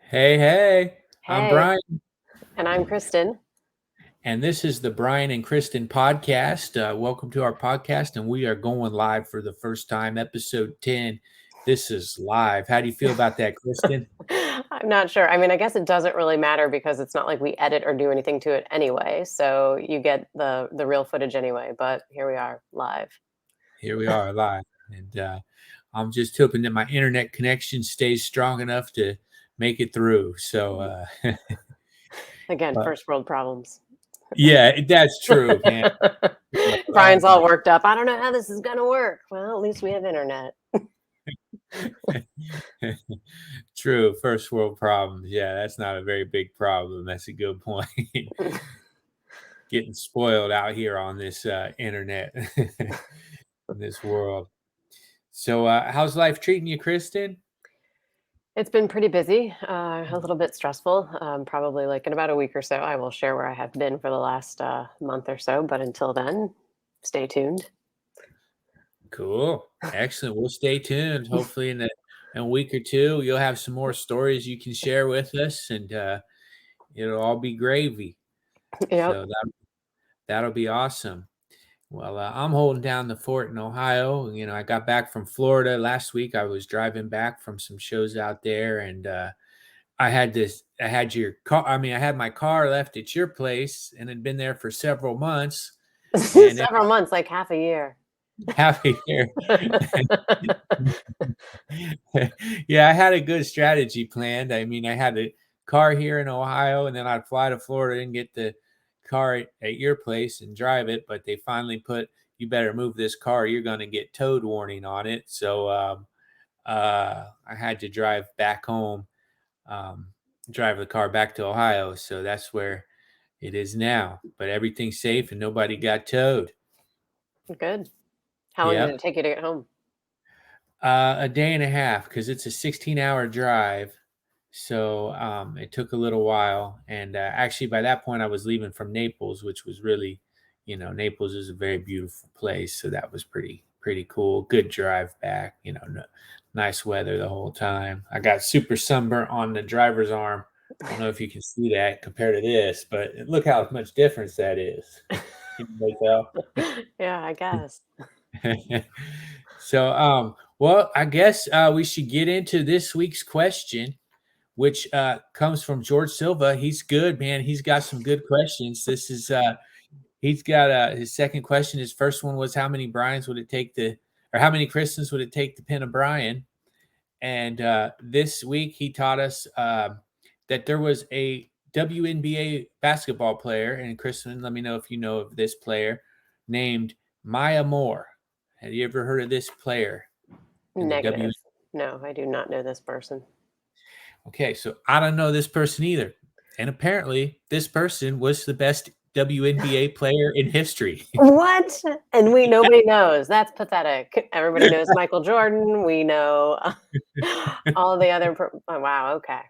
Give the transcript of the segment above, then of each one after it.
Hey, I'm Hey, Brian, and I'm Kristen. and this is the Brian and Kristen podcast. Welcome to our podcast, and we are going live for the first time, episode 10. This is live. How do you feel about that, Kristen? I'm not sure. I mean, I guess it doesn't really matter because it's not like we edit or do anything to it anyway. So you get the real footage anyway. But here we are live. Here we are live, and I'm just hoping that my internet connection stays strong enough to make it through. Again, But first world problems. yeah, that's true, man. Oh Brian's all worked up. I don't know how this is going to work. Well, at least we have internet. my. True, first world problems. Yeah, that's not a very big problem. That's a good point. Getting spoiled out here on this internet in this world. So, how's life treating you, Kristen? It's been pretty busy, a little bit stressful. Probably like in about a week or so, I will share where I have been for the last month or so. But until then, stay tuned. Cool, excellent. We'll stay tuned. Hopefully, in a week or two, you'll have some more stories you can share with us, and it'll all be gravy. Yep. So that'll be awesome. Well, I'm holding down the fort in Ohio. I got back from Florida last week. I was driving back from some shows out there, and I had your car. I mean, I had my car left at your place and had been there for several months. And then Several months, like half a year. half a year. Yeah, I had a good strategy planned. I mean, I had a car here in Ohio, and then I'd fly to Florida and get the car at your place and drive it. But they finally put, you better move this car. You're going to get towed warning on it. So I had to drive back home, um, drive the car back to Ohio. So that's where it is now. But everything's safe and nobody got towed. Good. How long did Yep. it take you to get home? A day and a half because it's a 16-hour drive. So it took a little while. And actually, by that point, I was leaving from Naples, which was really, Naples is a very beautiful place. So that was pretty cool. Good drive back, no, nice weather the whole time. I got super sunburnt on the driver's arm. I don't know if you can see that compared to this, but look how much difference that is. Can you make Yeah, I guess. out? So, well, I guess we should get into this week's question, which comes from George Silva. He's good, man. He's got some good questions. He's got his second question. His first one was how many Bryans would it take or how many Kristens would it take to pin a Bryan? And this week he taught us that there was a WNBA basketball player, and Kristen, let me know if you know of this player, named Maya Moore. Have you ever heard of this player in the W? Negative. No, I do not know this person. Okay, so I don't know this person either. And apparently, this person was the best WNBA player in history. What? And nobody knows. That's pathetic. Everybody knows Michael Jordan. We know all the other. Oh, wow. Okay.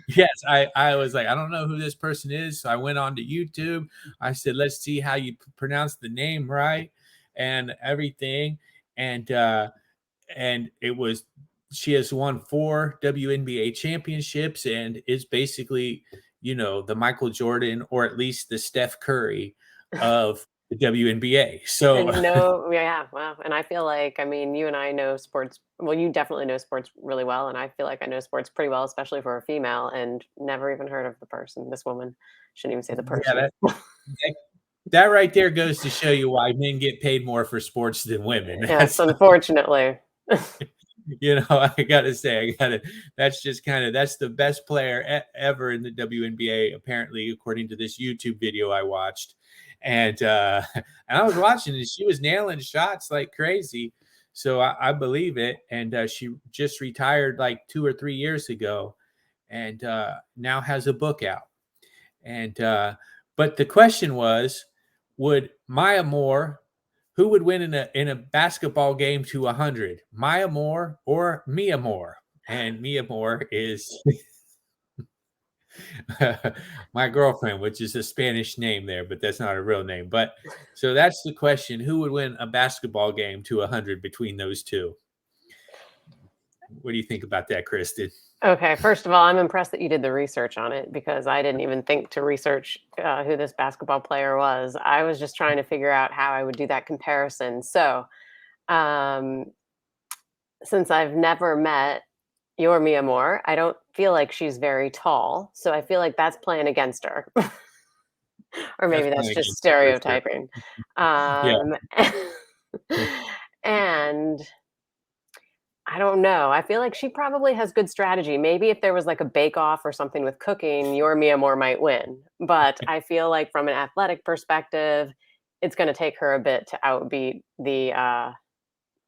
Yes, I was like, I don't know who this person is. So I went on to YouTube. I said, let's see how you pronounce the name right and everything. And and it was she has won 4 WNBA championships and is basically, the Michael Jordan or at least the Steph Curry of the WNBA. So And no, yeah, wow. And I feel like, I mean, you and I know sports. Well, you definitely know sports really well. And I feel like I know sports pretty well, especially for a female, and never even heard of the person, this woman. Shouldn't even say the yeah, person. that right there goes to show you why men get paid more for sports than women. Yes, unfortunately. I gotta say, that's just that's the best player ever in the WNBA, apparently, according to this YouTube video I watched. And and I was watching and she was nailing shots like crazy. So I believe it. And she just retired like 2 or 3 years ago and now has a book out. And but the question was, would Maya Moore, who would win in a basketball game to 100, Maya Moore or Mia Moore? And Mia Moore is my girlfriend, which is a Spanish name there, but that's not a real name. But so that's the question: who would win a basketball game to 100 between those two? What do you think about that, Kristen? Okay, first of all, I'm impressed that you did the research on it because I didn't even think to research who this basketball player was. I was just trying to figure out how I would do that comparison. So, um, since I've never met your Mia Moore, I don't feel like she's very tall. So I feel like that's playing against her. Or That's maybe that's playing just against you for sure. stereotyping. Yeah. Um, and I don't know. I feel like she probably has good strategy. Maybe if there was like a bake off or something with cooking, your Mia Moore might win. But I feel like from an athletic perspective, it's going to take her a bit to outbeat the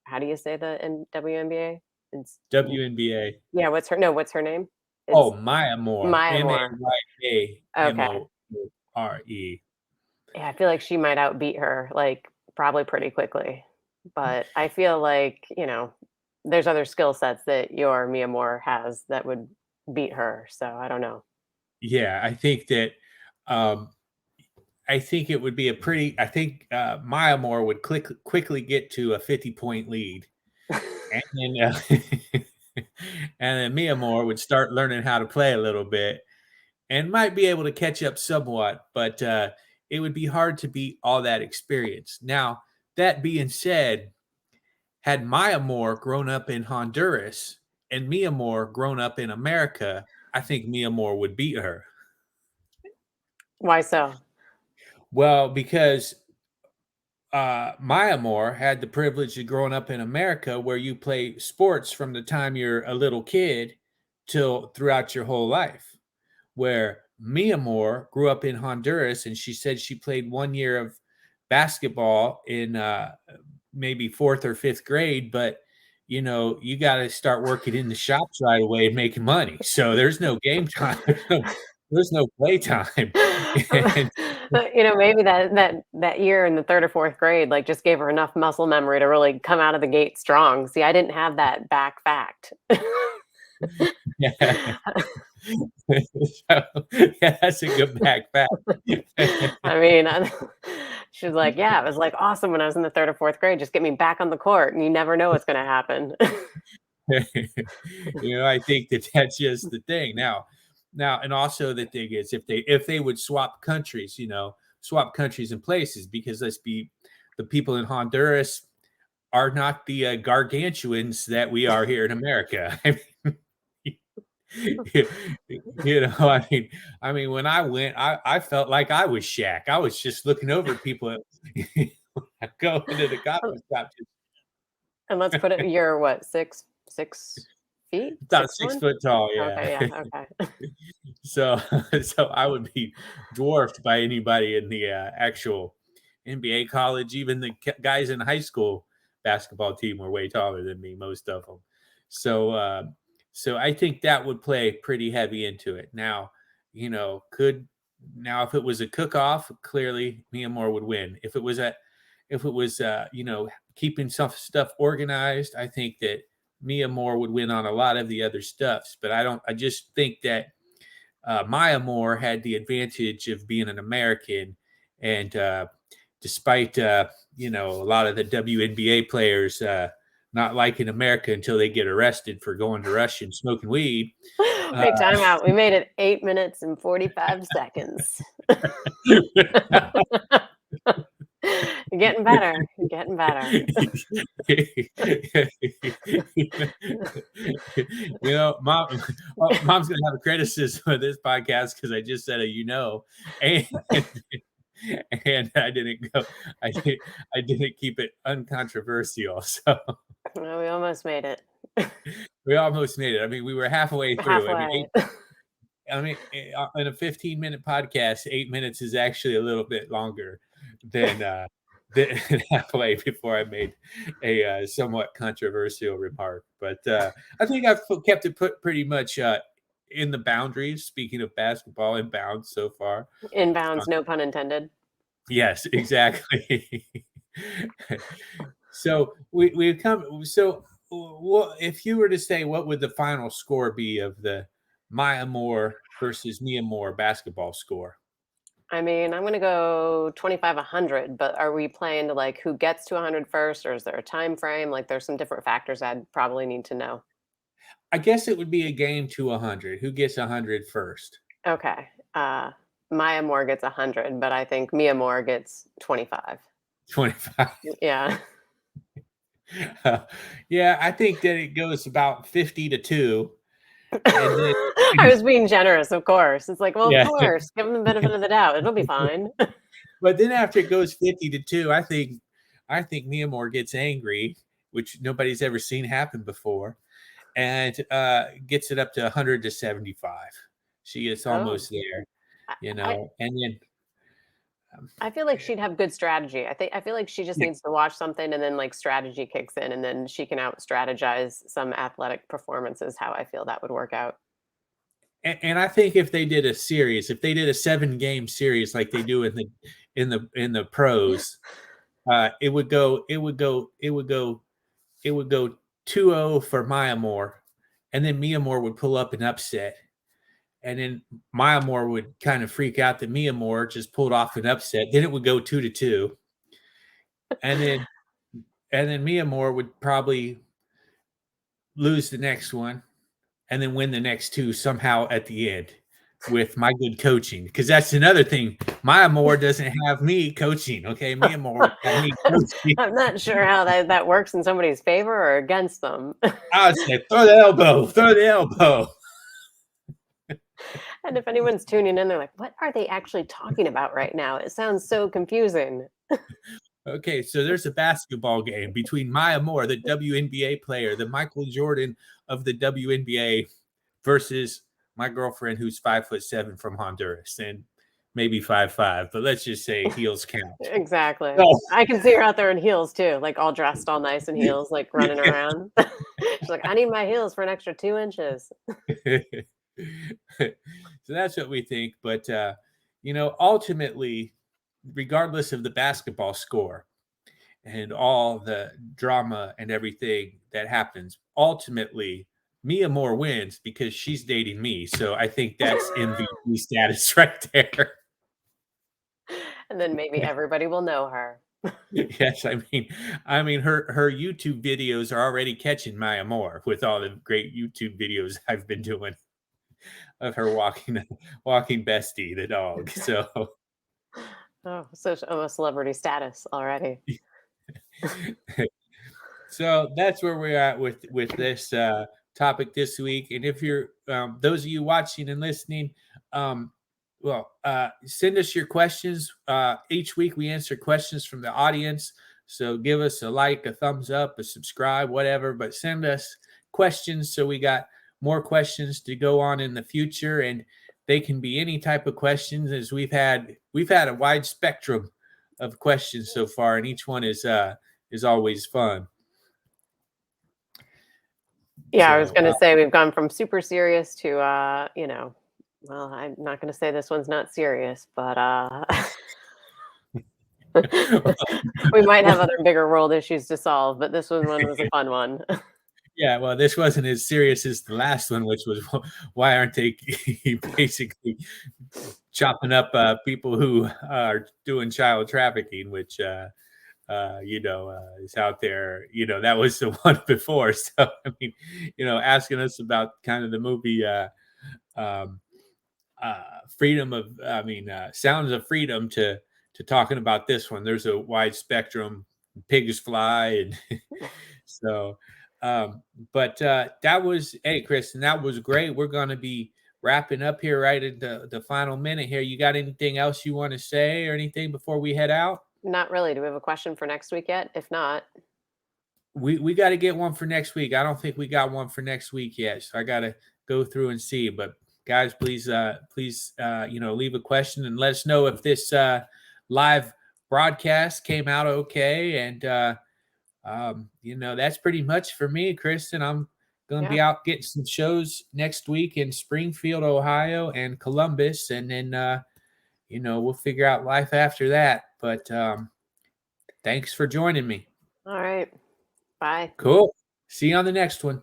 how do you say the WNBA? It's WNBA. yeah. What's her? No, what's her name? It's Oh, Maya Moore. Maya Moore. Okay. Mayamoore. Yeah, I feel like she might outbeat her, like, probably pretty quickly. But I feel like, there's other skill sets that your Mia Moore has that would beat her, so I don't know. Yeah, um, I think it would be a pretty. I think Maya Moore would quickly get to a 50-point lead, and then and then Mia Moore would start learning how to play a little bit, and might be able to catch up somewhat, but it would be hard to beat all that experience. Now, that being said, had Maya Moore grown up in Honduras and Mia Moore grown up in America, I think Mia Moore would beat her. Why so? Well, because Maya Moore had the privilege of growing up in America where you play sports from the time you're a little kid till throughout your whole life. Where Mia Moore grew up in Honduras and she said she played 1 year of basketball in maybe fourth or fifth grade, but you got to start working in the shops right away and making money. So there's no game time, there's no play time. And Maybe that year in the 3rd or 4th grade, like, just gave her enough muscle memory to really come out of the gate strong. See, I didn't have that back fact. yeah, so, yeah, that's a good back fact. I mean, she's like, "Yeah, it was, like, awesome when I was in the 3rd or 4th grade. Just get me back on the court, and you never know what's gonna happen." I think that that's just the thing. Now, and also the thing is, if they would swap countries, swap countries and places, because let's be the people in Honduras are not the gargantuans that we are here in America. I mean, I mean, when I went, I felt like I was Shaq. I was just looking over people. I go into the coffee shop, And let's put it you're what, 6 feet? about 6'1"? 6 foot tall. Okay, Yeah. yeah, okay. So, so I would be dwarfed by anybody in the actual NBA college. Even the guys in high school basketball team were way taller than me, most of them. So, so I think that would play pretty heavy into it. Now, could now if it was a cook off, clearly Mia Moore would win. If it was keeping some stuff organized, I think that Mia Moore would win on a lot of the other stuffs. But I don't. I just think that Maya Moore had the advantage of being an American, and despite a lot of the WNBA players not liking America until they get arrested for going to Russia and smoking weed. Uh, Wait, time out. We made it 8 minutes and 45 seconds. You're getting better. You're getting better. Mom's gonna have a criticism of this podcast because I just said and and I didn't keep it uncontroversial. So Well, we almost made it. we almost made it. I mean, we were halfway through. Halfway. In a 15-minute podcast, 8 minutes is actually a little bit longer than than halfway before I made a somewhat controversial remark. But I think I've kept it put pretty much in the boundaries. Speaking of basketball, in bounds so far. Inbounds, no pun intended. Yes, exactly. So we've come. So, what if you were to say what would the final score be of the Maya Moore versus Mia Moore basketball score? I mean, I'm gonna go 25, 100, but are we playing to like who gets to 100 first, or is there a time frame? Like, there's some different factors I'd probably need to know. I guess it would be a game to 100. Who gets 100 first? Okay. Maya Moore gets 100, but I think Mia Moore gets 25. 25. Yeah. Yeah, I think that it goes about 50-2, and then I was being generous, of course. It's like, well, of yeah. course, give them the benefit of the doubt. It'll be fine. But then after it goes 50-2, I think Mia Moore gets angry, which nobody's ever seen happen before, and gets it up to 100-75. She gets Oh, almost there, I, I and then um, I feel like she'd have good strategy. I feel like she just yeah, needs to watch something and then like strategy kicks in and then she can out strategize some athletic performances how I feel that would work out. and I think if they did a series, if they did a 7-game series like they do in the pros, it would go 2-0 for Maya Moore, and then Mia Moore would pull up an upset, and then Maya Moore would kind of freak out that Mia Moore just pulled off an upset. Then it would go 2-2, and then Mia Moore would probably lose the next one, and then win the next two somehow at the end with my good coaching. Because that's another thing. Maya Moore doesn't have me coaching. Okay, Mia Moore got me coaching. I'm not sure how that works in somebody's favor or against them. I would say, throw the elbow, throw the elbow. And if anyone's tuning in, they're like, what are they actually talking about right now? It sounds so confusing. Okay, so there's a basketball game between Maya Moore, the WNBA player, the Michael Jordan of the WNBA, versus my girlfriend who's 5'7" from Honduras and maybe 5'5", but let's just say heels count. Exactly. So, I can see her out there in heels too, like all dressed all nice in heels, like running around. She's like, I need my heels for an extra 2 inches. so that's what we think. But ultimately, regardless of the basketball score and all the drama and everything that happens, ultimately Mia Moore wins because she's dating me. So I think that's MVP status right there. And then maybe everybody will know her. Yes, I mean her YouTube videos are already catching Maya Moore with all the great YouTube videos I've been doing of her walking Bestie the dog. So Oh, so almost celebrity status already. so that's where we're at with this topic this week. And if you're those of you watching and listening, um, send us your questions. Each week we answer questions from the audience. So give us a like, a thumbs up, a subscribe, whatever. But send us questions so we got more questions to go on in the future, and they can be any type of questions. As we've had a wide spectrum of questions so far, and each one is always fun. Yeah, I was So gonna say we've gone from super serious to well, I'm not gonna say this one's not serious, but we might have other bigger world issues to solve, but this one was a fun one. yeah, well, this wasn't as serious as the last one, which was why aren't they basically chopping up people who are doing child trafficking, which is out there. That was the one before. So I mean, asking us about kind of the movie um, freedom of, sounds of freedom to talking about this one. There's a wide spectrum. Pigs fly, and so. But that was, hey, Kristen, that was great. We're going to be wrapping up here right at the final minute here. You got anything else you want to say or anything before we head out? Not really. Do we have a question for next week yet? If not, We got to get one for next week. I don't think we got one for next week yet, so I got to go through and see. But guys, please leave a question and let us know if this live broadcast came out okay. And that's pretty much for me, Kristen. I'm going to yeah. be out getting some shows next week in Springfield, Ohio, and Columbus, and then we'll figure out life after that. But thanks for joining me. All right. Bye. Cool. See you on the next one.